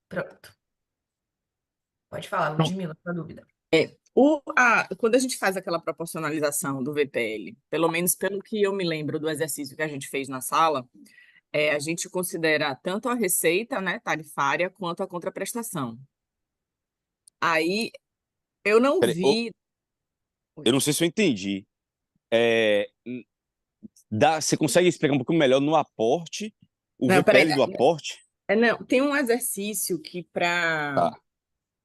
Pronto. Pode falar, Pronto. Ludmila, sua dúvida. Quando a gente faz aquela proporcionalização do VPL, pelo menos pelo que eu me lembro do exercício que a gente fez na sala, a gente considera tanto a receita, né, tarifária, quanto a contraprestação. Aí eu não Peraí, vi. eu não sei se eu entendi. É, você consegue explicar um pouquinho melhor no aporte, o Não, peraí. VPL do aporte? Não, tem um exercício que para Tá.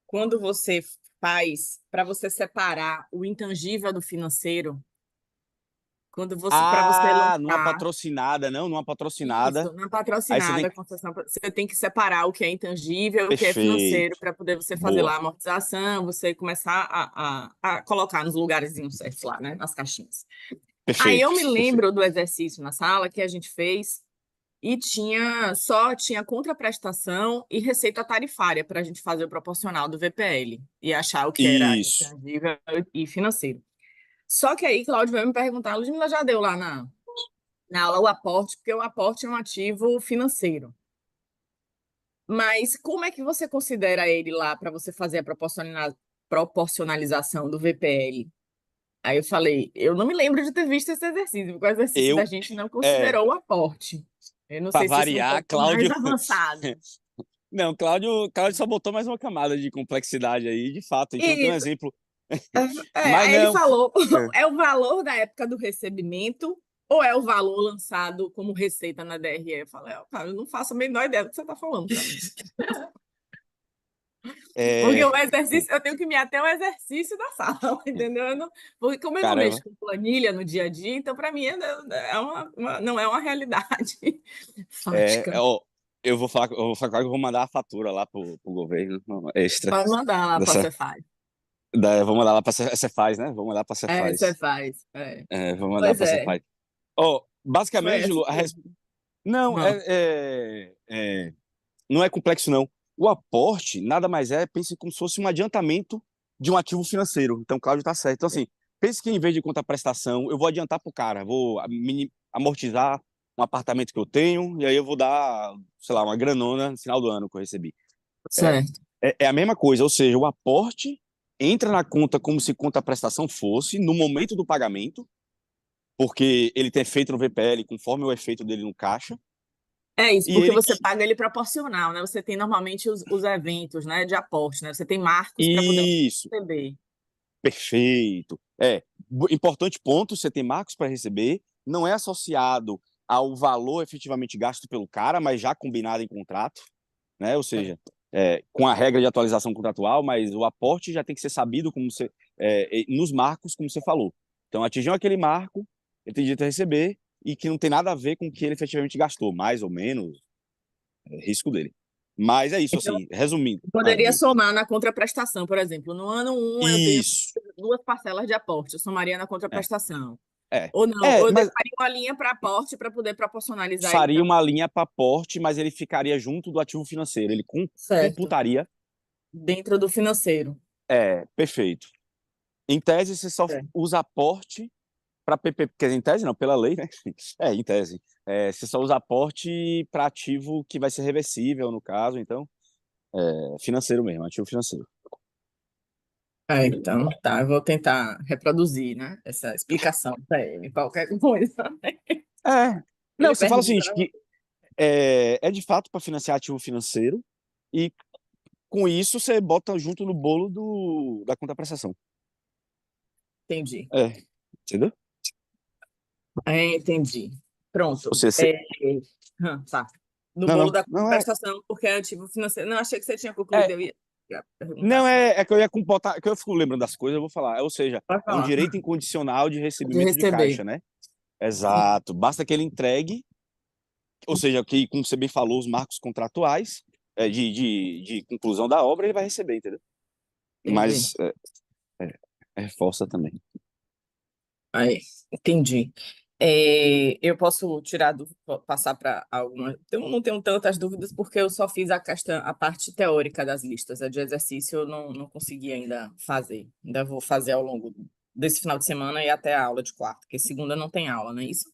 quando você faz, para você separar o intangível do financeiro, quando você para você Ah, numa lançar. patrocinada, não, numa patrocinada. Isso, na Aí você tem patrocinada, concessão, você tem que separar o que é intangível, o que é financeiro, Perfeito. para poder você fazer lá Boa. a amortização, você começar a colocar nos lugarzinhos certos lá, né, nas caixinhas. Aí eu Perfeito. me Perfeito. lembro do exercício na sala que a gente fez e tinha contraprestação e receita tarifária para a gente fazer o proporcional do VPL e achar o que era Isso. intangível e financeiro. Só que aí, Cláudio vai me perguntar, a Ludmila já deu lá na aula o aporte, porque o aporte é um ativo financeiro. Mas como é que você considera ele lá para você fazer a proporcionalização do VPL? Aí eu falei, eu não me lembro de ter visto esse exercício, porque o exercício da Eu, gente não é, considerou o aporte. Eu não para sei se isso é um variar, pouco mais Cláudio. avançado. Não, Cláudio só botou mais uma camada de complexidade aí, de fato. A gente não tem um E exemplo. Mas aí ele não. falou, É. é o valor da época do recebimento ou é o valor lançado como receita na DRE? Eu falei, cara, eu não faço a menor ideia do que você está falando para mim. Porque É, o exercício, eu tenho que me ater ao exercício da sala, entendeu? Porque como eu não mexo caramba. com planilha no dia a dia, então para mim não é uma realidade fática. Ó, eu vou falar que eu vou mandar a fatura lá pro governo extra Pode mandar lá para dessa. você faz. Vou mandar lá para a Cefaz, né? Vou mandar para a Você Cefaz. faz. É. Vou mandar Pois para a é, Cefaz. Ó, foi basicamente, essa Lu, dúvida. não, Hum, não é complexo, não. O aporte nada mais pense como se fosse um adiantamento de um ativo financeiro. Então, Cláudio está certo. Então, assim, pense que em vez de contar prestação, eu vou adiantar para o cara, vou amortizar um apartamento que eu tenho, e aí eu vou dar, sei lá, uma granona no final do ano que eu recebi. É, certo. é a mesma coisa, ou seja, o aporte entra na conta como se conta prestação fosse no momento do pagamento, porque ele tem efeito no VPL conforme o efeito dele no caixa, É isso, e porque ele. você paga ele proporcional, né? Você tem normalmente os eventos, né, de aporte, né? Você tem marcos para poder Isso, receber. perfeito. Importante ponto, você tem marcos para receber, não é associado ao valor efetivamente gasto pelo cara, mas já combinado em contrato, né? Ou É. seja, com a regra de atualização contratual, mas o aporte já tem que ser sabido como você, nos marcos, como você falou. Então, atingiu aquele marco, ele tem direito a receber e que não tem nada a ver com o que ele efetivamente gastou, mais ou menos, risco dele. Mas é isso, Então, assim, resumindo. poderia Diga. somar na contraprestação, por exemplo. No ano um eu tenho Isso. duas parcelas de aporte, eu somaria na É, contraprestação. é. Ou não, ou eu Mas deixaria uma linha para aporte para poder proporcionalizar ele faria também. uma linha para aporte, mas ele ficaria junto do ativo financeiro. Ele Certo. computaria. Dentro do financeiro. Perfeito. Em tese, você só É. usa aporte para PPP, quer dizer, em tese não, pela lei, né? Em tese. Você só usa aporte para ativo que vai ser reversível, no caso, então, financeiro mesmo, ativo financeiro. Então, tá, eu vou tentar reproduzir, né, essa explicação para ele, qualquer coisa. É. Não, Ele você fala o pergunta, seguinte, né? que é de fato para financiar ativo financeiro e com isso você bota junto no bolo da contraprestação. Entendi. Entendeu? Entendi. Ou Pronto. seja, Tá. No não, bolo não, da não prestação, porque é ativo financeiro. Não, achei que você tinha concluído, é, eu ia perguntar não assim. que eu ia comportar, que eu fico lembrando das coisas, eu vou falar. Ou seja, Pode é um falar. direito incondicional de De recebimento de receber. caixa, né? Sim, Exato. Basta que ele entregue, ou seja, que, como você bem falou, os marcos contratuais de conclusão da obra, ele vai receber, entendeu? entendi. Mas reforça também. Aí, entendi. Eu posso passar para alguma. Eu não tenho tantas dúvidas porque eu só fiz a parte teórica das listas. A de exercício eu não consegui ainda fazer. Ainda vou fazer ao longo desse final de semana e até a aula de quarta, porque segunda não tem aula, não é isso?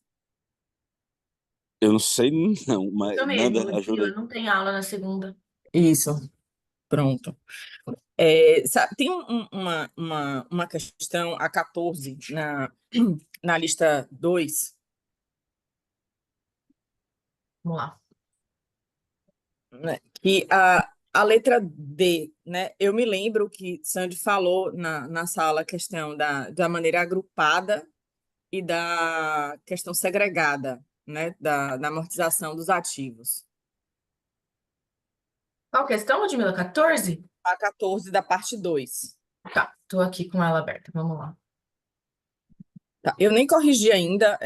Eu não sei, não, mas Isso mesmo, Nanda, ajuda Ludmila, aí. não tem aula na segunda. Isso, pronto. Tem uma questão, a 14, na lista 2, Vamos lá. né, que a letra D, né? Eu me lembro que Sandy falou na sala a questão da maneira agrupada e da questão segregada, né? Da amortização dos ativos. Qual questão, Ludmila? 14? A 14 da parte 2. Tá, tô aqui com ela aberta. Vamos lá. Tá, eu nem corrigi ainda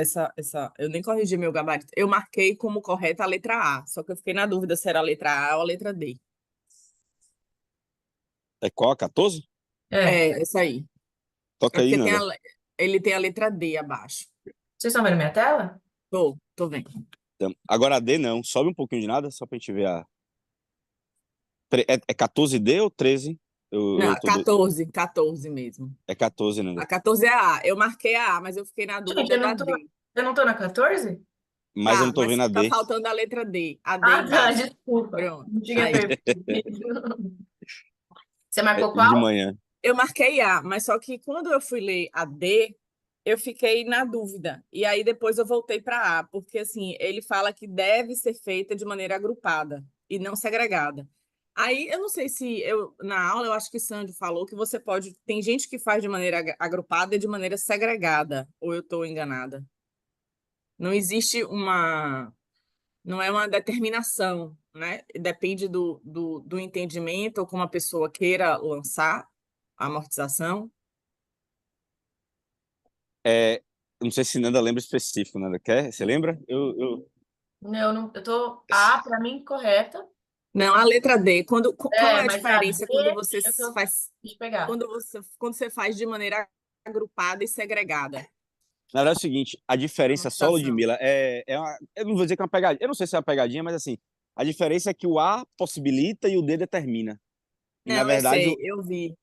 eu nem corrigi meu gabarito. Eu marquei como correta a letra A, só que eu fiquei na dúvida se era a letra A ou a letra D. É qual? 14? É, É, essa aí. Toca É aí, porque Nanda. ele tem a letra D abaixo. vocês estão vendo minha tela? Tô vendo. Então, agora a D não. Sobe um pouquinho de nada, só pra gente ver a. É 14D ou 13? Eu Não, tô 14 mesmo. É 14, A Nanda. 14 é a A. Eu marquei a A, mas eu fiquei na Gente, dúvida da D. eu não tô na 14? Mas eu não Tá, tô mas vendo a tá D. faltando a letra D. A D Ah, tá, embaixo. desculpa. Pronto. Não tinha Aí. percebido. Você É marcou de qual? manhã. Eu marquei A, mas só que quando eu fui ler a D, eu fiquei na dúvida. E aí depois eu voltei para A, porque assim, ele fala que deve ser feita de maneira agrupada e não segregada. Aí eu não sei se eu na aula eu acho que Sandro falou que você pode, tem gente que faz de maneira agrupada e de maneira segregada, ou eu estou enganada. Não existe não é uma determinação, né? Depende do entendimento ou como a pessoa queira lançar a amortização. É, não sei se Nanda lembra específico, Nanda. Quer? Você lembra? Não, eu tô. A, pra mim, correta. Não, a letra D. Qual É, é a mas a D, diferença quando você eu tô. faz, Deixa eu pegar. quando você faz de maneira agrupada e segregada Na verdade é o seguinte, a a diferença só, amortização? Ludmilla, eu não vou dizer que é uma pegadinha, eu não sei se é uma pegadinha, mas assim, a diferença é que o A possibilita e o D determina. E na Não, eu verdade, sei, eu vi.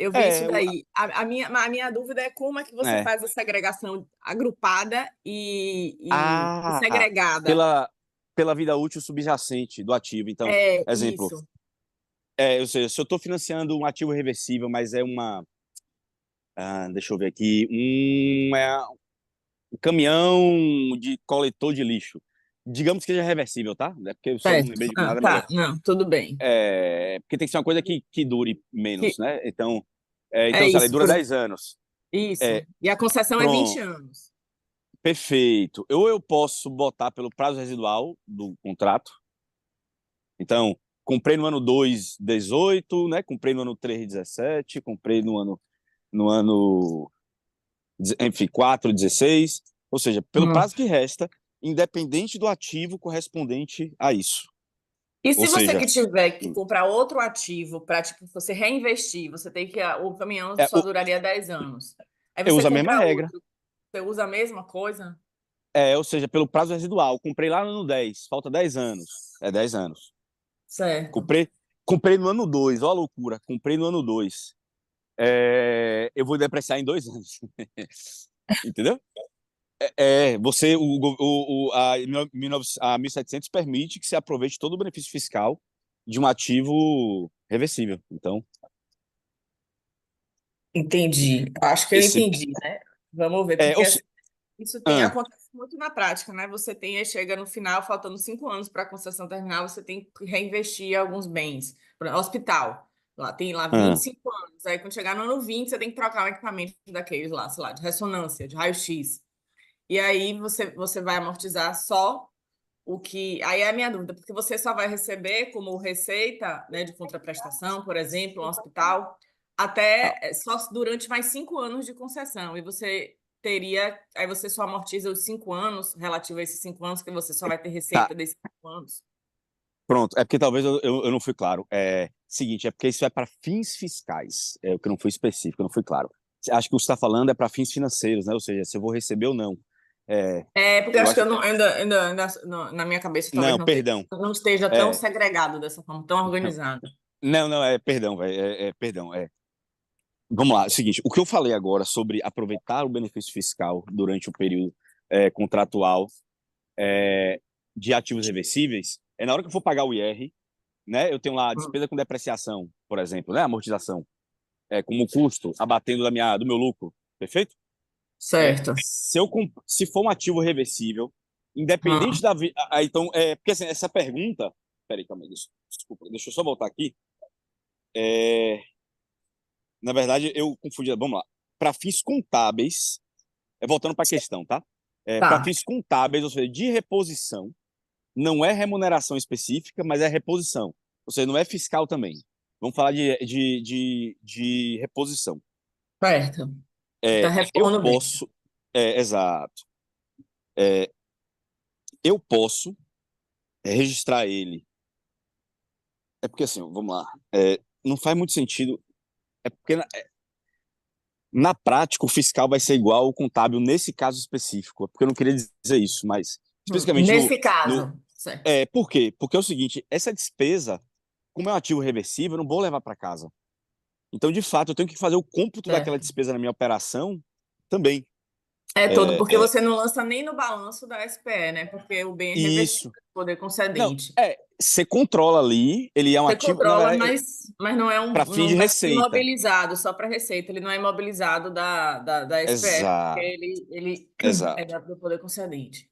Eu vi isso é, o, daí. A minha dúvida é como é que você é, faz a segregação agrupada e ah, segregada. pela vida útil subjacente do ativo. Então, É exemplo, isso. ou seja, se eu estou financiando um ativo reversível, mas deixa eu ver aqui, um caminhão de coletor de lixo. Digamos que seja reversível, tá? É porque eu só não Certo. lembrei de Ah, nada melhor. tá. Não, tudo bem. Porque tem que ser uma coisa que dure Que, menos, né? Então, é sei lá, ele isso, dura 10 anos. isso. É, E a concessão é 20 pronto, anos. perfeito. Ou eu posso botar pelo prazo residual do contrato. Então, comprei no ano 2, 18, né? Comprei no ano 3, 17, comprei no ano, enfim, 4, 16. Ou seja, pelo Hum. prazo que resta, independente do ativo correspondente a isso. E Ou se você que seja, tiver que comprar outro ativo para tipo, você reinvestir, você tem que. O caminhão é, só duraria 10 anos. Aí eu você uso a mesma compra regra. outro, você usa a mesma coisa? Ou seja, pelo prazo residual. Comprei lá no ano 10, falta 10 anos. É 10 anos. Certo. Comprei no ano 2, ó a loucura. Comprei no ano 2. Eu vou depreciar em 2 anos. Entendeu? A 1700 permite que você aproveite todo o benefício fiscal de um ativo reversível. Então, Entendi. Acho que eu esse. entendi, né? Vamos ver, É, porque ou se, isso ah, acontece muito na prática, né? Você tem, aí chega no final, faltando 5 anos para a concessão terminar, você tem que reinvestir alguns bens. Por exemplo, hospital, lá tem lá vinte e ah, cinco anos. Aí quando chegar no ano 20 você tem que trocar o equipamento daqueles lá, sei lá, de ressonância, de raio-x. E aí você vai amortizar só o que. Aí é a minha dúvida, porque você só vai receber como receita, né, de contraprestação, por exemplo, um hospital, até só durante mais 5 anos de concessão. E você teria. Aí você só amortiza os 5 anos, relativo a esses 5 anos, que você só vai ter tá, receita desses 5 anos. pronto. É porque talvez eu não fui claro. Seguinte, é porque isso é para fins fiscais. É o que não foi específico, eu não fui claro. Acho que o que você está falando é para fins financeiros, né? Ou seja, se eu vou receber ou não. É, É, porque eu eu acho que acho. eu não, na minha cabeça talvez Não, perdão. não esteja tão É, segregado dessa forma, tão organizado. não, não, perdão, velho. Perdão. Vamos lá, é o seguinte, o que eu falei agora sobre aproveitar o benefício fiscal durante o período contratual de ativos reversíveis é na hora que eu for pagar o IR, né? Eu tenho lá a despesa com depreciação, por exemplo, né? Amortização, como custo abatendo do meu lucro, perfeito? Certo. Se for um ativo reversível, independente da vida. Então, porque assim, essa pergunta. Peraí, calma aí, desculpa, deixa eu só voltar aqui. Na verdade, eu confundi. Vamos lá. Para fins contábeis, voltando para a questão, tá? Para Tá. fins contábeis, ou seja, de reposição, não é remuneração específica, mas é reposição. Ou seja, não é fiscal também. Vamos falar de reposição. Certo. Tá Eu repondo bem. posso. Exato. Eu posso registrar ele. É porque assim, vamos lá. Não faz muito sentido. É porque na prática o fiscal vai ser igual ao contábil nesse caso específico. É porque eu não queria dizer isso, mas especificamente Nesse no. caso. Certo. Por quê? Porque é o seguinte, essa despesa, como é um ativo reversível, eu não vou levar para casa. Então, de fato, eu tenho que fazer o cômputo daquela Certo. despesa na minha operação também. Todo, porque você não lança nem no balanço da SPE, né? Porque o bem é reversível Isso. do poder Não, concedente. você controla ali, ele é um Você ativo, na controla, verdade, mas não é para fim de não vai ser receita. imobilizado só para receita. Ele não é imobilizado da SPE, porque Exato, ele é exato. do poder concedente.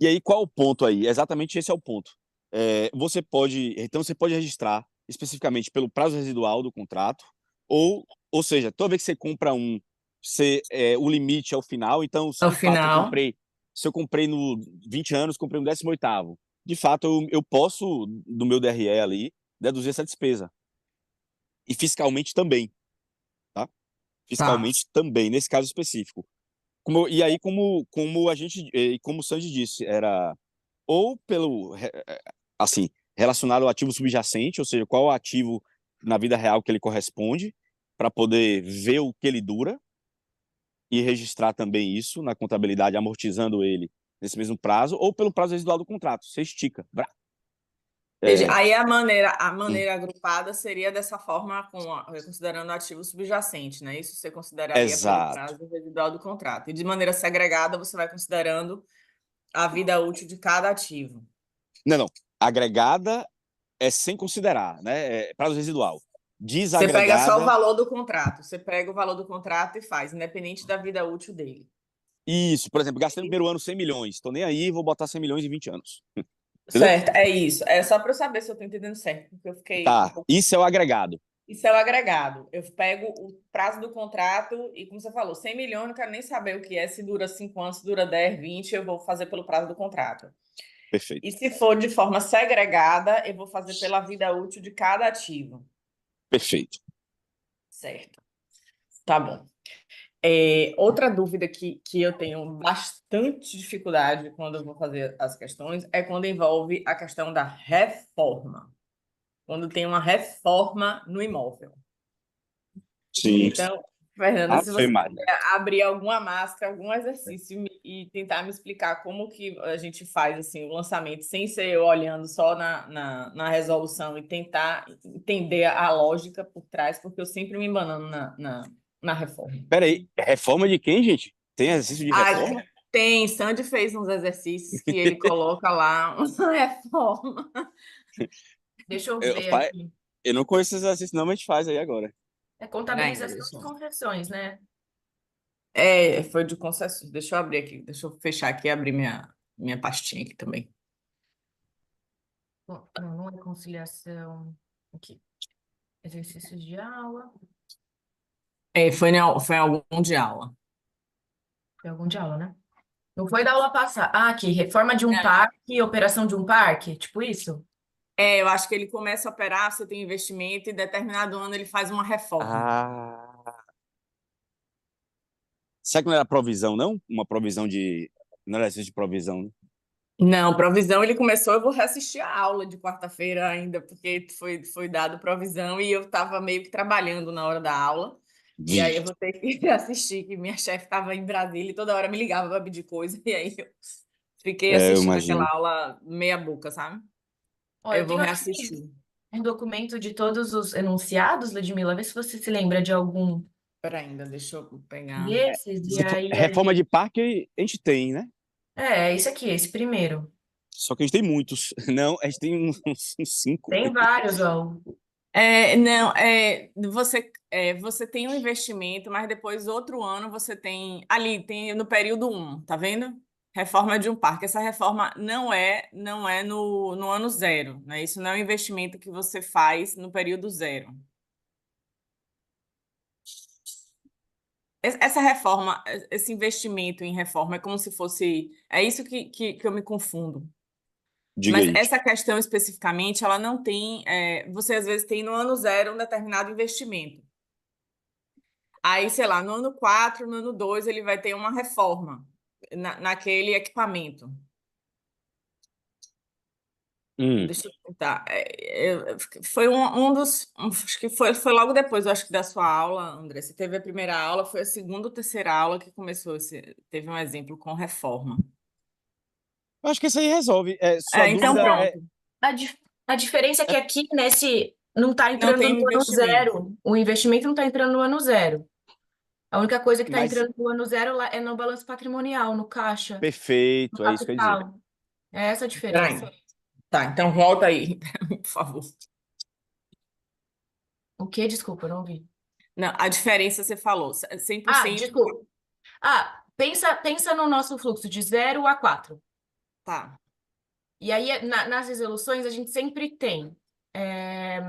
E aí, qual o ponto aí? Exatamente esse é o ponto. Então, você pode registrar especificamente pelo prazo residual do contrato, ou seja, toda vez que você compra o limite é o final. Então, se Ao de fato final, se eu comprei no 20 anos, comprei no 18º, de fato eu posso, do meu DRE ali, deduzir essa despesa. E fiscalmente também, tá? tá. Fiscalmente também, nesse caso específico. E aí, como o Sandy disse, era ou assim, relacionado ao ativo subjacente, ou seja, qual o ativo na vida real que ele corresponde, para poder ver o que ele dura e registrar também isso na contabilidade, amortizando ele nesse mesmo prazo, ou pelo prazo residual do contrato, você estica. Entendi. É, Aí a hum, maneira agrupada seria dessa forma, considerando ativo subjacente, né? Isso você consideraria pelo exato. prazo residual do contrato. E de maneira segregada, você vai considerando a vida útil de cada ativo. Não, não. Agregada é sem considerar, né? Prazo residual. Você pega só o Desagregada, valor do contrato. Você pega o valor do contrato e faz, independente da vida útil dele. isso. Por exemplo, gastei no primeiro ano 100 milhões. Estou nem aí, vou botar 100 milhões em 20 anos. Entendeu? Certo, é isso. É só para eu saber se eu estou entendendo certo, porque eu fiquei um Tá, pouco. isso é o agregado. Isso é o agregado. Eu pego o prazo do contrato e, como você falou, 100 milhões, não quero nem saber o que é, se dura 5 anos, se dura 10, 20, eu vou fazer pelo prazo do contrato. Perfeito, E se for de forma segregada, eu vou fazer pela vida útil de cada ativo. perfeito. Certo. Tá bom. Outra dúvida que eu tenho bastante dificuldade quando eu vou fazer as questões é quando envolve a questão da reforma. Quando tem uma reforma no imóvel. Sim. Então, Fernanda, se Ave você Maria. puder abrir alguma máscara, algum exercício e tentar me explicar como que a gente faz assim, o lançamento sem ser eu olhando só na resolução e tentar entender a lógica por trás, porque eu sempre me embanando na reforma. Peraí, reforma de quem, gente? Tem exercício de Ah, reforma? tem, Sandy fez uns exercícios que ele coloca lá uma reforma. Deixa eu Eu, ver pai, aqui. eu não conheço esse exercício, não, mas a gente faz aí agora. É Peraí, contabilização de concessões, né? foi de concessões. Deixa eu abrir aqui, deixa eu fechar aqui e abrir minha pastinha aqui também. Bom, não, não é conciliação. Aqui. Exercícios de aula. Foi em algum de aula. Foi algum de aula, né? Não foi da aula passada. Ah, aqui, reforma de um Não. parque, operação de um parque, tipo isso? Eu acho que ele começa a operar, você tem investimento e em determinado ano ele faz uma reforma. Ah. Será que não era provisão, não? Uma provisão de. Não era exercício de provisão, né? Não, provisão ele começou, eu vou reassistir a aula de quarta-feira ainda, porque foi dado provisão e eu estava meio que trabalhando na hora da aula. E aí eu vou ter que assistir, que minha chefe estava em Brasília e toda hora me ligava para pedir coisa, e aí eu fiquei Eu assistindo aquela imagino. aula meia boca, sabe? Ó, Aí eu eu vou tenho aqui reassistir. um documento de todos os enunciados, Ludmila. Vê se você se lembra de algum Espera ainda, deixa eu pegar. desses. E aí a Reforma gente. de parque a gente tem, né? É esse aqui, esse primeiro. Só que a gente tem muitos. Não, a gente tem uns cinco. Tem vários, ó. Não, você tem um investimento, mas depois outro ano você tem ali, tem no período um, tá vendo? Reforma de um parque. Essa reforma não é no ano zero, né? Isso não é um investimento que você faz no período zero. Essa reforma, esse investimento em reforma é como se fosse. É isso que eu me confundo. Diga Mas aí. essa questão especificamente, ela não tem. Você às vezes tem no ano zero um determinado investimento. Aí, sei lá, no ano 4, no ano 2, ele vai ter uma reforma naquele equipamento. Deixa eu tentar. Foi um dos. Acho que foi logo depois, eu acho que da sua aula, André. Você teve a primeira aula, foi a segunda ou terceira aula que começou. Teve um exemplo com reforma. Eu acho que isso aí resolve. Sua Então, dúvida é. pronto. A diferença é que aqui, nesse, não está Não entrando tem um no ano investimento. zero. O investimento não está entrando no ano zero. A única coisa que está Mas entrando no ano zero lá é no balanço patrimonial, no caixa, no perfeito, é isso que eu ia dizer. capital. É essa a Peraí. diferença. Tá, então volta aí, por favor. O quê? Desculpa, eu não ouvi. Não, a diferença você falou, 100%. Desculpa. Pensa no nosso fluxo de 0 a 4. Tá, E aí, nas resoluções, a gente sempre tem é,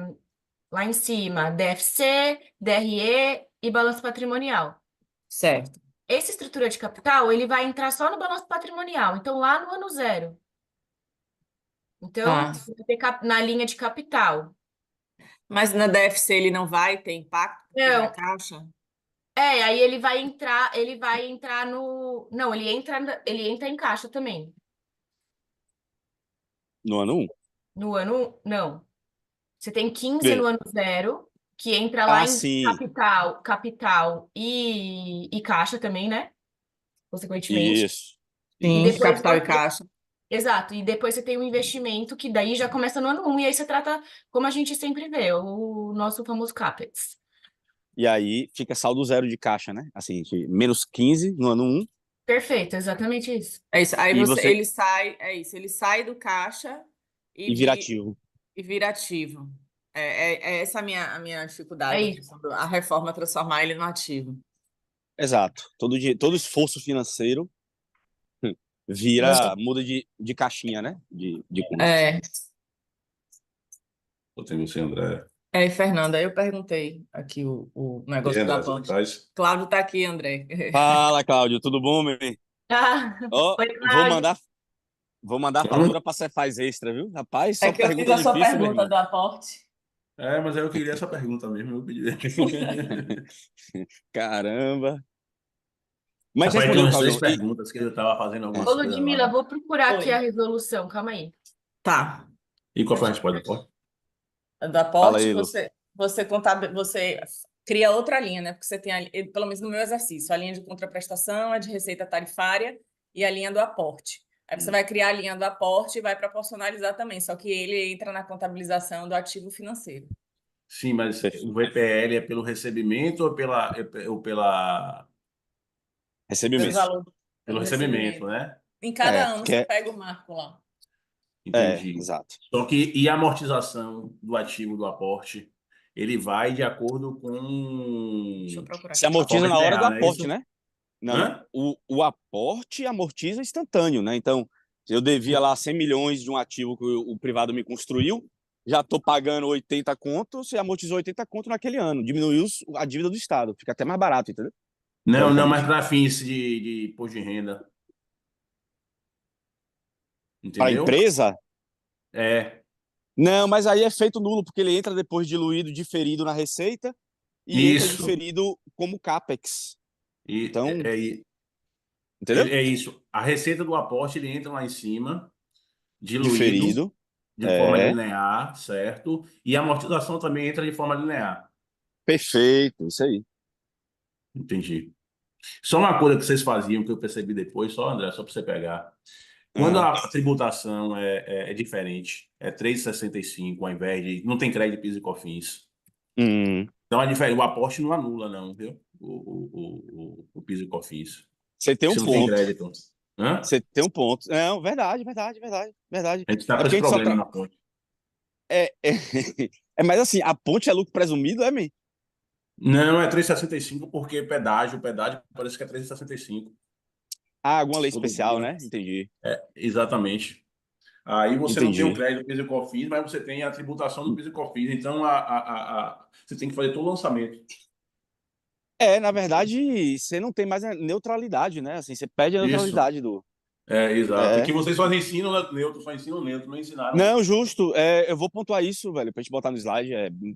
lá em cima DFC, DRE e balanço patrimonial. certo. Essa estrutura de capital, ele vai entrar só no balanço patrimonial, então lá no ano zero. Então, Tá. vai ter na linha de capital. Mas na DFC ele não vai ter impacto, porque já é Não, caixa? aí ele vai entrar no. Não, ele entra em caixa também. No ano 1. No ano, não. Você tem 15 Veja. no ano zero, que entra lá Ah, em sim. capital e caixa também, né? Consequentemente. Isso. E Sim, Isso. depois capital e caixa. exato, e depois você tem um investimento que daí já começa no ano um, e aí você trata como a gente sempre vê, o nosso famoso CAPEX. E aí fica saldo zero de caixa, né? Assim, menos 15 no ano 1 Perfeito, exatamente isso. É isso. Aí e você ele sai, é isso, ele sai do caixa e, e vira ativo. e vira ativo. É essa a minha É dificuldade, isso. a reforma transformar ele no ativo. Exato. Todo esforço financeiro muda de caixinha, né? De conta. Eu tenho você, André. Fernanda, eu perguntei aqui o E aí, negócio da André, você ponte. faz? Cláudio está aqui, André. Fala, Cláudio, tudo bom, meu? Ah, Ó, oi, vou Cláudio. mandar, vou mandar a fatura para Cefaz Extra, viu? Rapaz, É só que eu fiz pergunta a sua difícil, meu pergunta irmão. do aporte. Mas eu queria essa pergunta mesmo, eu pedi. Caramba. Mas Rapaz, tem respondendo, umas três Cláudio, perguntas que eu estava fazendo Ô, algumas coisas lá. Ludmila, vou procurar aqui a Oi. resolução, calma aí. Tá. E qual foi a resposta? Pô? Do fala aporte, aí, Lu. você cria outra linha, né? Porque você tem, pelo menos no meu exercício, a linha de contraprestação, a de receita tarifária e a linha do aporte. Aí você vai criar a linha do aporte e vai proporcionalizar também, só que ele entra na contabilização do ativo financeiro. Sim, mas o VPL é pelo recebimento ou Pelo Recebimento. valor pelo do recebimento, recebimento. né? Em cada ano Porque você pega o marco lá. Entendi. exato. Só que e a amortização do ativo do aporte, ele vai de acordo Deixa eu com procurar Se aqui. a amortiza forma na hora do linear, não é aporte, isso? né? Não, não. Hã? O aporte amortiza instantâneo, né? Então, se eu devia lá 100 milhões de um ativo que o privado me construiu, já estou pagando 80 conto, você amortizou 80 conto naquele ano. Diminuiu a dívida do Estado. Fica até mais barato, entendeu? Não, não, mas Teoricamente. para fins de imposto de renda, Para a entendeu? empresa, É, não, mas aí é feito nulo, porque ele entra depois diluído, diferido na receita e entra isso. diferido como CAPEX. E Então, entendeu? é isso. A receita do aporte ele entra lá em cima, diluído Diferido. de forma É, linear, certo? E a amortização também entra de forma linear. perfeito, isso aí. Entendi. Só uma coisa que vocês faziam que eu percebi depois, só André, só para você pegar. Quando Ah, a tributação é diferente, é 3,65 ao invés de. Não tem crédito, PIS e COFINS. hum. Então, o aporte não anula, não, viu? O PIS e COFINS. Você tem um Se não tem ponto. crédito. Hã? Você tem um ponto. Não, verdade, verdade, verdade, verdade. A gente está É com porque esse a gente só problema na ponte. é, é, mas assim, a ponte é lucro presumido, é, man? Não, é 3,65 porque o pedágio parece que é 3,65 Ah, alguma lei todo especial, dia. né? Entendi, É, exatamente. Aí você não tem o entendi. crédito do PIS e COFINS, mas você tem a tributação do PIS e COFINS. Então, você tem que fazer todo o lançamento. É, na verdade, você não tem mais a neutralidade, né? Assim, você perde a Isso. neutralidade do. É, exato. E É. que vocês só ensinam neutro, só ensinam neutro, não ensinaram. Não, justo. Eu vou pontuar isso, velho, pra gente botar no slide.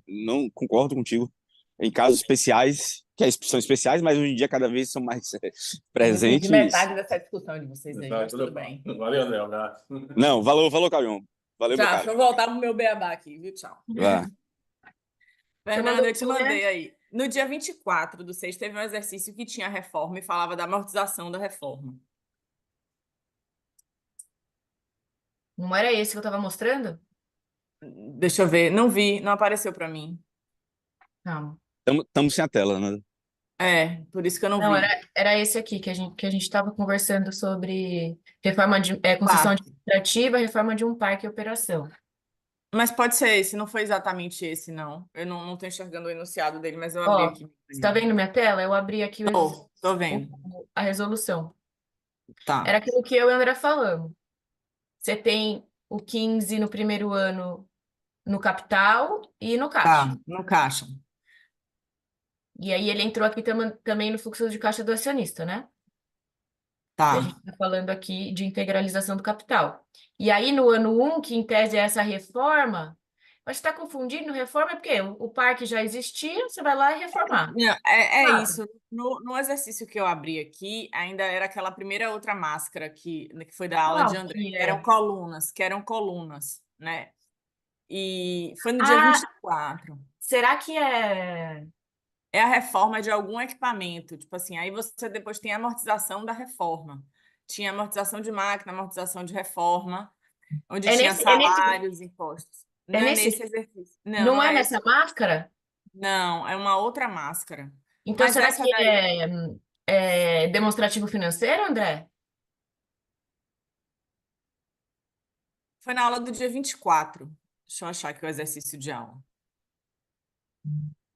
Não concordo contigo. Em casos especiais, são especiais, mas hoje em dia cada vez são mais Eu não entendi presentes. metade dessa discussão de vocês aí, Tá, mas tudo bem. valeu, André. Um abraço. Não, valeu, Caulion. Valeu, meu Já, deixa caro. eu voltar pro meu beabá aqui, viu? Tchau. Vá. Você Fernanda, mandou eu te o quê? mandei aí. No dia 24/6 teve um exercício que tinha reforma e falava da amortização da reforma. Não era esse que eu tava mostrando? Deixa eu ver, não vi, não apareceu para mim. Calma. Tamo sem a tela, né? É, por isso que eu não Não, vi. era esse aqui que a gente estava conversando sobre reforma de concessão Parque. administrativa, reforma de um parque e operação. Mas pode ser esse, não foi exatamente esse, não. Eu não estou enxergando o enunciado dele, mas eu abri Ó, aqui. você está vendo minha tela? Eu abri aqui Tô vendo. a resolução. Tá, Era aquilo que eu e o André falamos. Você tem o 15 no primeiro ano no capital e no caixa. tá, no caixa. E aí ele entrou aqui também no fluxo de caixa do acionista, né? Que a gente Tá. está falando aqui de integralização do capital. E aí, no ano 1, que em tese é essa reforma, mas está confundindo reforma é porque o parque já existia, você vai lá e reformar. Não, é Fato. isso. No exercício que eu abri aqui, ainda era aquela primeira outra máscara que foi da aula de Qual André, que que é? eram colunas, né? E foi no dia Ah, 24. será que é? É a reforma de algum equipamento. Tipo assim, aí você depois tem a amortização da reforma. Tinha amortização de máquina, amortização de reforma, onde É tinha nesse, é nesse, salários, impostos. é Não é nesse nesse, exercício. Não, não não é é esse. nessa máscara? Não, é uma outra máscara. Então, Mas será essa que daí é demonstrativo financeiro, André? foi na aula do dia 24. Deixa eu achar aqui o exercício de aula.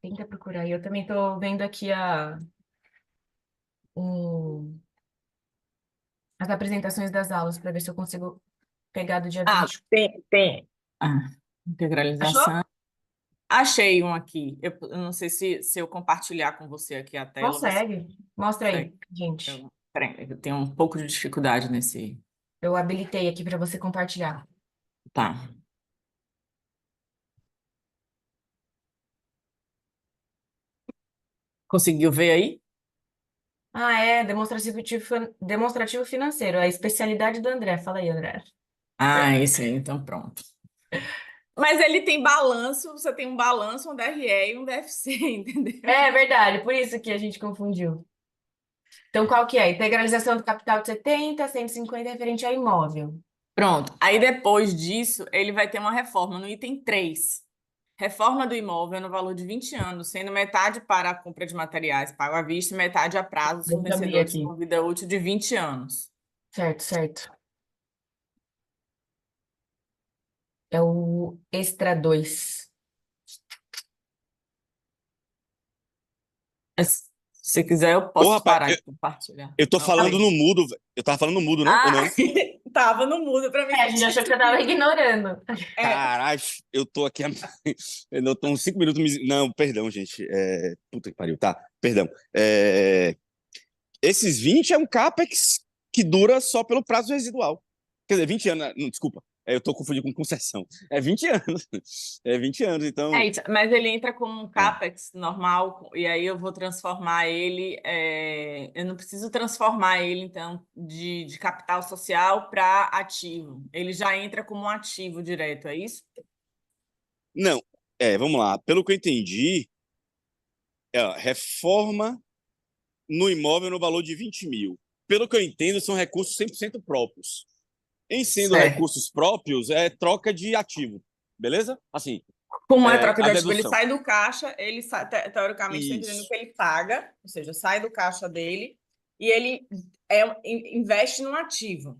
Tenta procurar. Eu também estou vendo aqui um, as apresentações das aulas para ver se eu consigo pegar do dia Ah, 20. tem. Achou? Integralização. Achei um aqui. Eu não sei se eu compartilhar com você aqui a tela, você Consegue. Mostra aí, consegue. gente. Peraí, eu tenho um pouco de dificuldade nesse. Eu habilitei aqui para você compartilhar. Tá. Conseguiu ver aí? Ah, é, demonstrativo financeiro, a especialidade do André. Fala aí, André. Ah, esse aí, então pronto. Mas ele tem balanço, você tem um balanço, um DRE e um DFC, entendeu? É verdade, por isso que a gente confundiu. Então, qual que é? Integralização do capital de 70, 150 referente a imóvel. Pronto. Aí depois disso, ele vai ter uma reforma no item 3. Reforma do imóvel no valor de 20 anos, sendo metade para a compra de materiais pago à vista e metade a prazo dos Deixa eu abrir fornecedores aqui. com vida útil de 20 anos. Certo, certo. É o extra 2. Se você quiser, eu Ô, posso rapaz, parar de compartilhar. eu tô Não, falando falei. no mudo, velho. Eu tava falando no mudo, não? Ou Ah, não? tava no mudo para mim. É, a gente achou que você estava ignorando. É, Caralho, eu tô aqui. Eu tô uns 5 minutos. Não, perdão, gente. Puta que pariu, tá? Perdão. Esses 20 é um CAPEX que dura só pelo prazo residual. Quer dizer, 20 anos. Não, desculpa. Eu tô confundindo com concessão. É 20 anos. É 20 anos, então. isso, mas ele entra como um É. CAPEX normal, e aí eu vou transformar ele. Eu não preciso transformar ele, então, de capital social para ativo. Ele já entra como um ativo direto, é isso? Não. Vamos lá. Pelo que eu entendi, reforma no imóvel no valor de 20 mil. Pelo que eu entendo, são recursos 100% próprios. Em sendo Certo. recursos próprios, é troca de ativo. Beleza? Assim, Como é troca a de ativo? Ele dedução. sai do caixa, teoricamente, está entendendo Isso. que ele paga, ou seja, sai do caixa dele e ele investe num ativo.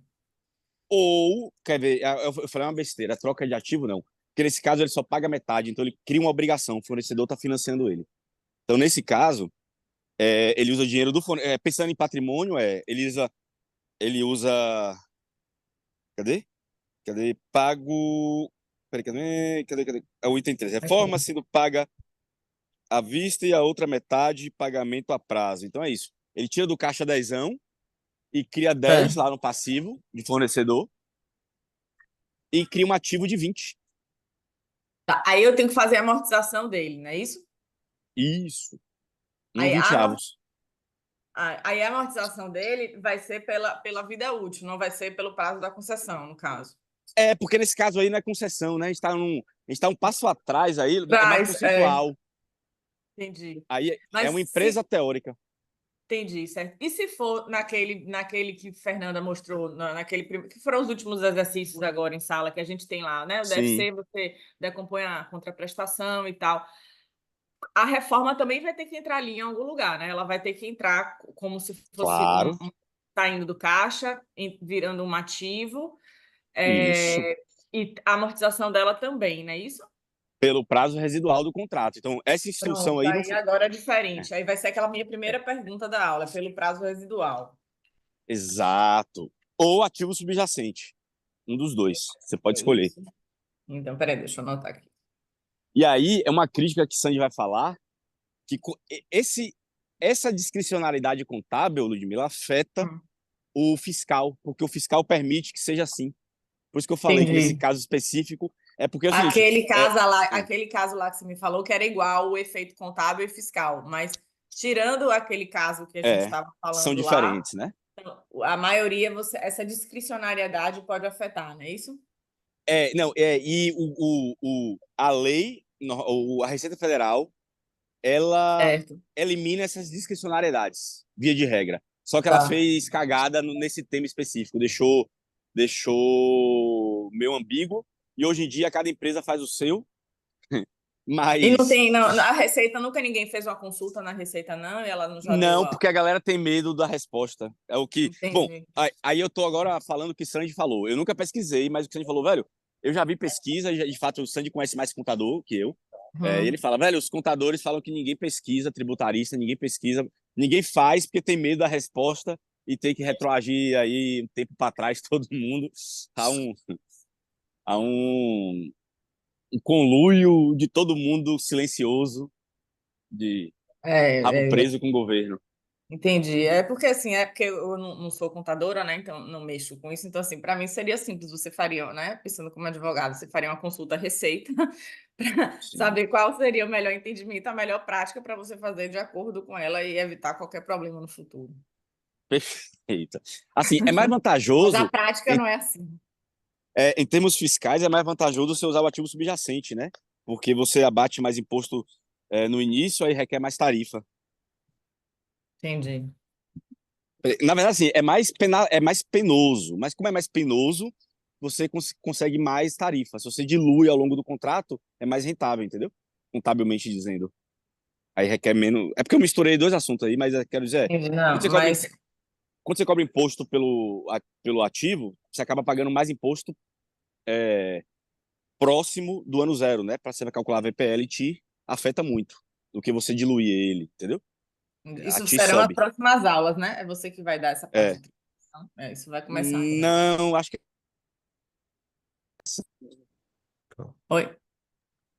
Ou, quer ver, eu falei uma besteira, a troca de ativo não. Porque nesse caso ele só paga metade, então ele cria uma obrigação, o fornecedor está financiando ele. Então, nesse caso, ele usa o dinheiro do fornecedor. Pensando em patrimônio, ele usa. Cadê? Cadê? Pago. Peraí, cadê? É o item 3. Reforma Aqui. sendo paga à vista e a outra metade pagamento a prazo. Então é isso. Ele tira do caixa dezão e cria 10 Certo. lá no passivo de fornecedor e cria um ativo de 20. Tá, aí eu tenho que fazer a amortização dele, não é isso? Isso. Um Aí 20 a, amor- avos. aí a amortização dele vai ser pela vida útil, não vai ser pelo prazo da concessão, no caso. Porque nesse caso aí não é concessão, né? A gente tá um passo atrás aí, é mais Traz, conceitual. entendi. Aí é Mas uma empresa teórica. entendi, certo. E se for naquele que Fernanda mostrou, que foram os últimos exercícios agora em sala que a gente tem lá, né? O Sim, DFC, você decompõe a contraprestação e tal. A reforma também vai ter que entrar ali em algum lugar, né? Ela vai ter que entrar como se fosse claro. saindo do caixa, virando um ativo, Isso. e a amortização dela também, não é isso? Pelo prazo residual do contrato. Então, essa instrução Pronto, aí não aí foi. agora é É, diferente. Aí vai ser aquela minha é, primeira pergunta da aula, pelo prazo residual. exato. Ou ativo subjacente. Um dos dois. Você pode É escolher. isso. Então, peraí, deixa eu anotar aqui. E aí é uma crítica que Sandy vai falar que essa discricionariedade contábil, Ludmila, afeta Hum, o fiscal, porque o fiscal permite que seja assim. Por isso que eu falei que nesse Entendi. caso específico é porque é o seguinte, Aquele caso lá que você me falou que era igual o efeito contábil e fiscal, mas tirando aquele caso que a gente é, estava são falando lá, diferentes, né? a maioria essa discricionariedade pode afetar, não é isso? Não, e a lei, a Receita Federal, ela Certo. elimina essas discricionariedades, via de regra. Só que ela Tá. fez cagada nesse tema específico, deixou meio ambíguo, e hoje em dia cada empresa faz o seu, E não mas tem, não, a Receita, nunca ninguém fez uma consulta na Receita, não, e ela não já deu não, a. porque a galera tem medo da resposta. É o que. Bom, Entendi. aí eu tô agora falando o que Sandy falou. Eu nunca pesquisei, mas o que Sandy falou, velho, eu já vi pesquisa, de fato o Sandy conhece mais contador que eu. E ele Uhum. fala, velho, os contadores falam que ninguém pesquisa, tributarista, ninguém pesquisa, ninguém faz porque tem medo da resposta e tem que retroagir aí um tempo para trás todo mundo a um conluio de todo mundo silencioso, de rabo É, preso com o governo. entendi. É porque assim, é porque eu não sou contadora, né? Então não mexo com isso. Então, assim, para mim seria simples, você faria, né? Pensando como advogado, você faria uma consulta à Receita para Sim. saber qual seria o melhor entendimento, a melhor prática para você fazer de acordo com ela e evitar qualquer problema no futuro. Perfeito. Assim, é mais Mas a vantajoso, prática em, não é assim. em termos fiscais, é mais vantajoso você usar o ativo subjacente, né? Porque você abate mais imposto no início, aí requer mais tarifa. Entendi. Na verdade, assim, é mais penoso, mas como é mais penoso, você consegue mais tarifa. Se você dilui ao longo do contrato, é mais rentável, entendeu? Contabilmente dizendo. Aí requer menos. É porque eu misturei dois assuntos aí, mas eu quero dizer, Entendi. quando Não, você cobra, mas quando você cobra imposto pelo ativo, você acaba pagando mais imposto próximo do ano zero, né? Para você vai calcular a VPL, te afeta muito do que você diluir ele, entendeu? A isso ti serão as sobe. próximas aulas, né? É você que vai dar essa parte É. de tributação. Isso vai começar agora. Não, acho Oi,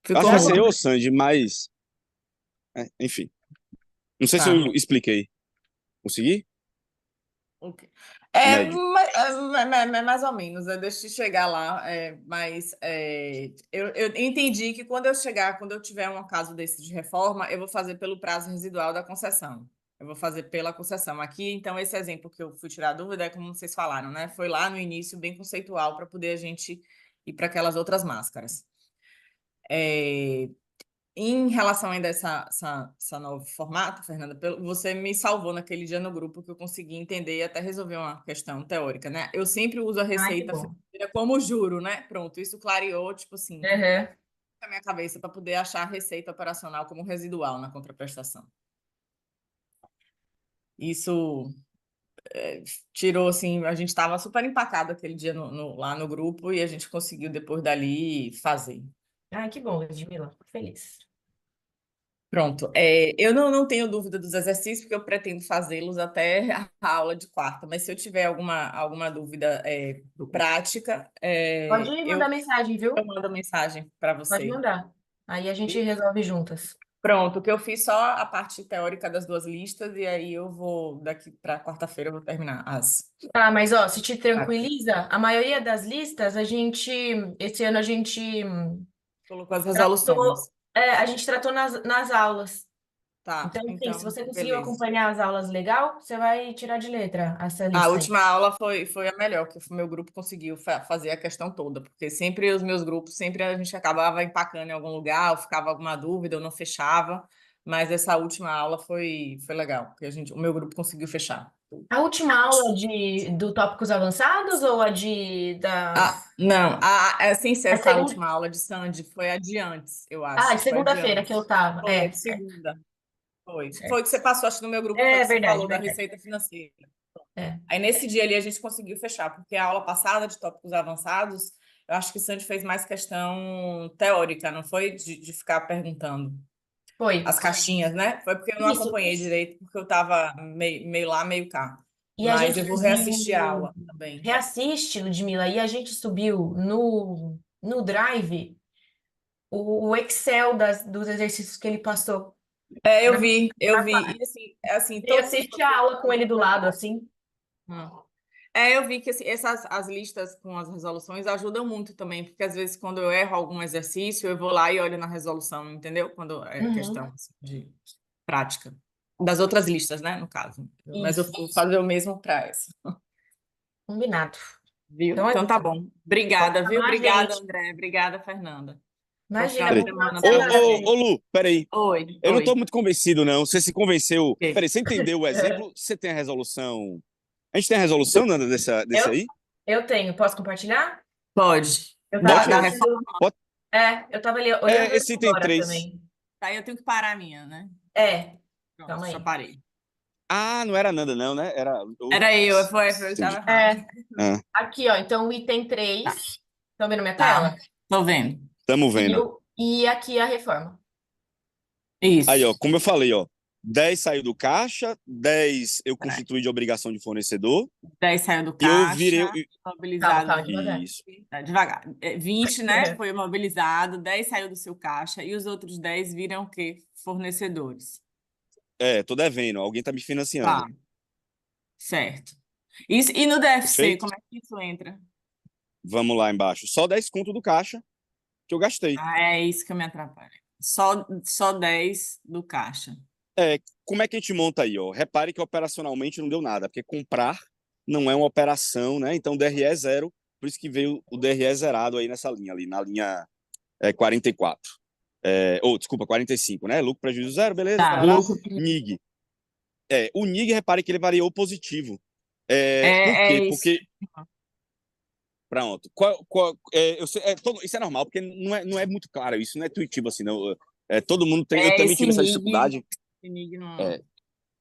que ficou vai ser mudo. eu, Sandy, mas enfim. Não sei se Tá. eu expliquei. Consegui? Ok. Médio. Mais ou menos, deixa eu chegar lá, mas eu entendi que quando eu tiver um caso desse de reforma, eu vou fazer pelo prazo residual da concessão. Eu vou fazer pela concessão. Aqui, então, esse exemplo que eu fui tirar dúvida é como vocês falaram, né? Foi lá no início bem conceitual para poder a gente ir para aquelas outras máscaras. É, Em relação ainda a essa novo formato, Fernanda, você me salvou naquele dia no grupo que eu consegui entender e até resolver uma questão teórica, né? Eu sempre uso a Ai, que receita bom. financeira como juro, né? Pronto, isso clareou, tipo assim, Uhum. na minha cabeça para poder achar a receita operacional como residual na contraprestação. Isso tirou, assim, a gente estava super empacado aquele dia lá no grupo e a gente conseguiu depois dali fazer. Ah, que bom, Ludmila. Fico feliz. Pronto. Eu não tenho dúvida dos exercícios, porque eu pretendo fazê-los até a aula de quarta, mas se eu tiver alguma dúvida prática, Pode eu mandar mensagem, viu? mando mensagem para Pode você. mandar. Aí a gente resolve juntas. Pronto, que eu fiz só a parte teórica das duas listas, e aí eu vou, daqui para quarta-feira, eu vou terminar as. Tá, mas ó, se te tranquiliza, a maioria das listas, esse ano a gente Colocou as tratou, resoluções. a gente tratou nas aulas. Tá, Então, assim, se então, você conseguiu beleza. acompanhar as aulas legal, você vai tirar de letra essa A lista aí. última aula foi a melhor, que o meu grupo conseguiu fazer a questão toda, porque sempre os meus grupos, sempre a gente acabava empacando em algum lugar, ou ficava alguma dúvida, ou não fechava, mas essa última aula foi legal, porque o meu grupo conseguiu fechar. A última aula do tópicos avançados ou a Não, sem ser a essa segunda? última aula de Sandy, foi a de antes, eu Ah, acho. de Foi a de segunda-feira que antes. eu tava. Foi a de segunda. Foi Certo. que você passou, acho que no meu grupo foi É que você verdade, falou da verdade. receita financeira. É. Aí nesse dia ali a gente conseguiu fechar, porque a aula passada de tópicos avançados, eu acho que o Sandy fez mais questão teórica, não foi de ficar perguntando Foi. as caixinhas, né? Foi porque eu não Isso. acompanhei direito, porque eu estava meio lá, meio cá. E a Mas gente eu vou reassistir a subiu. aula também. Reassiste, Ludmila, e a gente subiu no Drive o Excel dos exercícios que ele passou. Eu Pra- vi, eu pra- vi. E assim, E todos os assiste a aula com ele do lado, assim. Hum. Eu vi que assim, as listas com as resoluções ajudam muito também, porque às vezes quando eu erro algum exercício, eu vou lá e olho na resolução, entendeu? Quando é Uhum. questão assim, de prática. Das outras listas, né, no caso. Mas eu Isso, vou fazer o mesmo para essa. combinado. Viu? Então é Então tá isso. bom. Obrigada, viu? Chamar a Obrigada, gente. André. Obrigada, Fernanda. Bom Imagina, final de bom Peraí. final de semana Ô, para semana. você. ô, ô, Lu, peraí. Oi, Eu não estou oi. muito convencido, não. Você se convenceu. Ok. Peraí, você entendeu o exemplo? Você tem a resolução. A gente tem a resolução, Nanda, desse Eu, aí? eu tenho, posso compartilhar? Pode. Eu tava Pode? Da ali reforma. olhando. Pode. Eu tava ali olhando ele Esse item agora 3. também. Aí eu tenho que parar a minha, né? Pronto, Calma já aí. parei. Ah, não era Nanda, não, né? Era outro. Era eu que Entendi. estava errado. Ah, Aqui, ó. Então, o item Tá, 3. Estão vendo minha tá. tela? Tô vendo. tamo E, vendo. e aqui a reforma. Aí, ó, Isso. como eu falei, ó, 10 saiu do caixa, 10 eu Peraí. constituí de obrigação de fornecedor, 10 saiu do e eu virei. caixa, Calma, mobilizado. calma, devagar. Isso. Devagar. 20, né? Foi mobilizado, 10 saiu do seu caixa, e os outros 10 viram o quê? Fornecedores. Tô devendo, alguém tá me financiando. Tá, certo. Isso, e no DFC, Perfeito? como é que isso entra? Vamos lá embaixo. Só 10 conto do caixa que eu gastei. É isso que eu me atrapalho. Só 10 do caixa. Como é que a gente monta aí, ó? Repare que operacionalmente não deu nada, porque comprar não é uma operação, né? Então, DRE é zero, por isso que veio o DRE zerado aí nessa linha, ali na linha 44. Desculpa, 45, né? Lucro, prejuízo zero, beleza, Tá, parará. lucro. NIG. O NIG, repare que ele variou positivo. Por É quê? isso. Porque, pronto, eu sei, isso é normal, porque não é muito claro, isso não é intuitivo assim, não. Todo mundo tem, eu também Esse tive essa NIG, dificuldade. esse NIG não É, é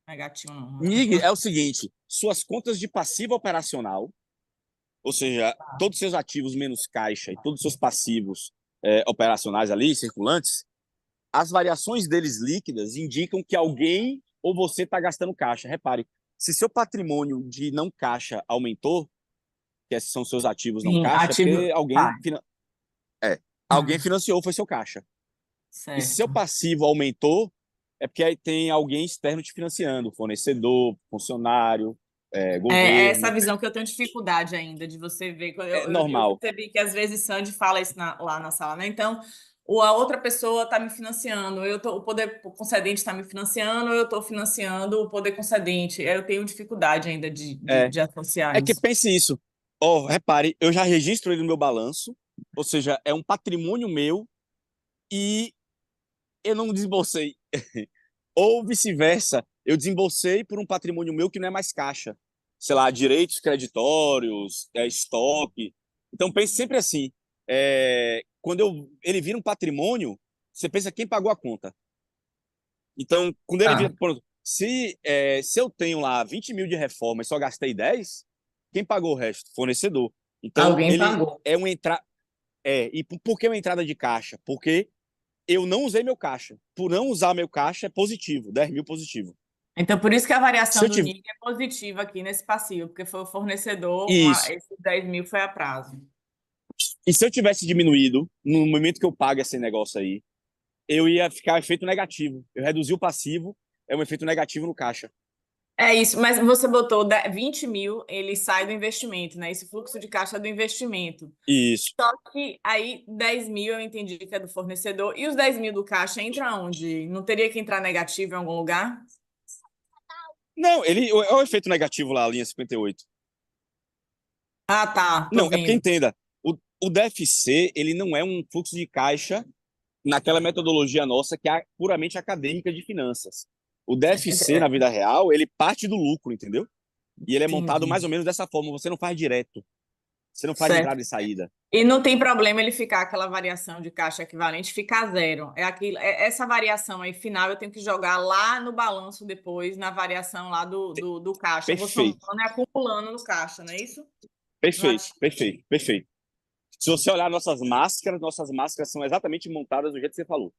negativo, não. NIG é o seguinte, suas contas de passivo operacional, ou seja, todos os seus ativos menos caixa e todos os seus passivos operacionais ali, circulantes, as variações deles líquidas indicam que alguém ou você está gastando caixa. Repare, se seu patrimônio de não caixa aumentou, que esses são seus ativos não Sim, caixa, é porque ativo. Tá. alguém financiou, foi seu caixa. E se seu Certo. passivo aumentou, é porque aí tem alguém externo te financiando, fornecedor, funcionário, É essa governo. visão que eu tenho dificuldade ainda de você ver. É Eu normal. percebi que às vezes Sandy fala isso lá na sala, né? Então, ou a outra pessoa está me financiando, o poder concedente está me financiando, ou eu estou financiando o poder concedente. Eu tenho dificuldade ainda É, de associar é que isso. pense isso. Repare, eu já registro ele no meu balanço, ou seja, é um patrimônio meu e eu não desembolsei. Ou vice-versa, eu desembolsei por um patrimônio meu que não é mais caixa. Sei lá, direitos creditórios, estoque. Então pense sempre assim, quando ele vira um patrimônio, você pensa quem pagou a conta. Então, quando ele Tá. vira, pronto, Se eu tenho lá 20 mil de reforma e só gastei 10, quem pagou o resto? Fornecedor. Então, Alguém ele pagou. é uma entrada. E por que uma entrada de caixa? Porque eu não usei meu caixa. Por não usar meu caixa é positivo, 10 mil positivo. Então, por isso que a Se variação eu do tiver. NIC é positiva aqui nesse passivo, porque foi o fornecedor, Isso. esses 10 mil foi a prazo. E se eu tivesse diminuído, no momento que eu pago esse negócio aí, eu ia ficar efeito negativo. Eu reduzi o passivo, é um efeito negativo no caixa. É isso, mas você botou 20 mil, ele sai do investimento, né? Esse fluxo de caixa é do investimento. Isso. Só que aí 10 mil eu entendi que é do fornecedor. E os 10 mil do caixa entra onde? Não teria que entrar negativo em algum lugar? Não, é o efeito negativo lá, a linha 58. Ah, tá, tô Não, é porque vendo. entenda, o DFC, ele não é um fluxo de caixa naquela metodologia nossa que é puramente acadêmica de finanças. O DFC, na vida real, ele parte do lucro, entendeu? E ele é montado Entendi. mais ou menos dessa forma. Você não faz direto. Você não faz Certo. entrada e saída. E não tem problema ele ficar aquela variação de caixa equivalente, ficar zero. É aquilo, essa variação aí final eu tenho que jogar lá no balanço depois, na variação lá do caixa. Eu vou Perfeito, somando e acumulando no caixa, não é isso? No perfeito, ativo. perfeito, perfeito. Se você olhar nossas máscaras são exatamente montadas do jeito que você falou.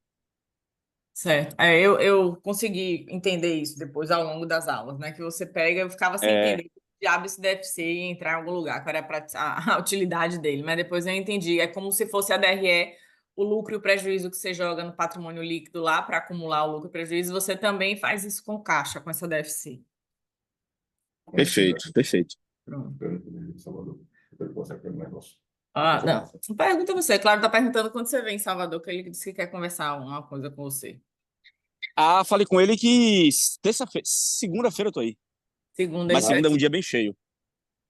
Certo. Eu consegui entender isso depois ao longo das aulas, né? Que você pega, eu ficava sem É, entender que diabo isso deve ser e entrar em algum lugar, qual era a utilidade dele. Mas depois eu entendi. É como se fosse a DRE, o lucro e o prejuízo que você joga no patrimônio líquido lá para acumular o lucro e prejuízo, você também faz isso com caixa, com essa DFC. perfeito, perfeito. Pronto. Salvador. Eu posso aqui um negócio. Ah, não. Pergunta você. Claro, tá perguntando quando você vem em Salvador, que ele disse que quer conversar uma coisa com você. Ah, falei com ele que segunda-feira eu tô aí. Segunda ele Mas vai segunda é um aqui. dia bem cheio.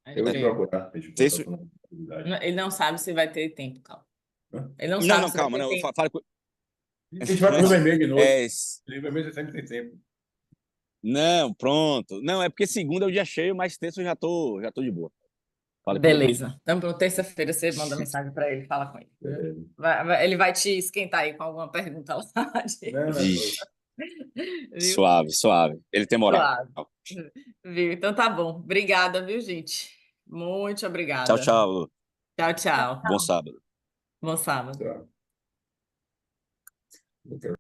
Eu vou te procurar. Deixa eu Terça. botar uma possibilidade. Ele não sabe se vai ter tempo, calma. Hã? Ele não Não, sabe não, se vai calma, ter não. tempo. Fale com. A gente vai pro Rio Vermelho de noite. É, Rio Vermelho você sempre tem tempo. não, pronto. Não, é porque segunda é o dia cheio, mas terça eu já tô de boa. Fale com ele. Beleza. Então, pronto, terça-feira você manda mensagem para ele, fala com ele. É, Ele vai te esquentar aí com alguma pergunta lá. não, Vixe, Viu? suave, suave. Ele tem moral. Claro. Viu? Então tá bom. Obrigada, viu, gente? Muito Tchau, obrigada. tchau, Lu. Tchau, tchau. Bom sábado. Bom sábado. tá. Eu quero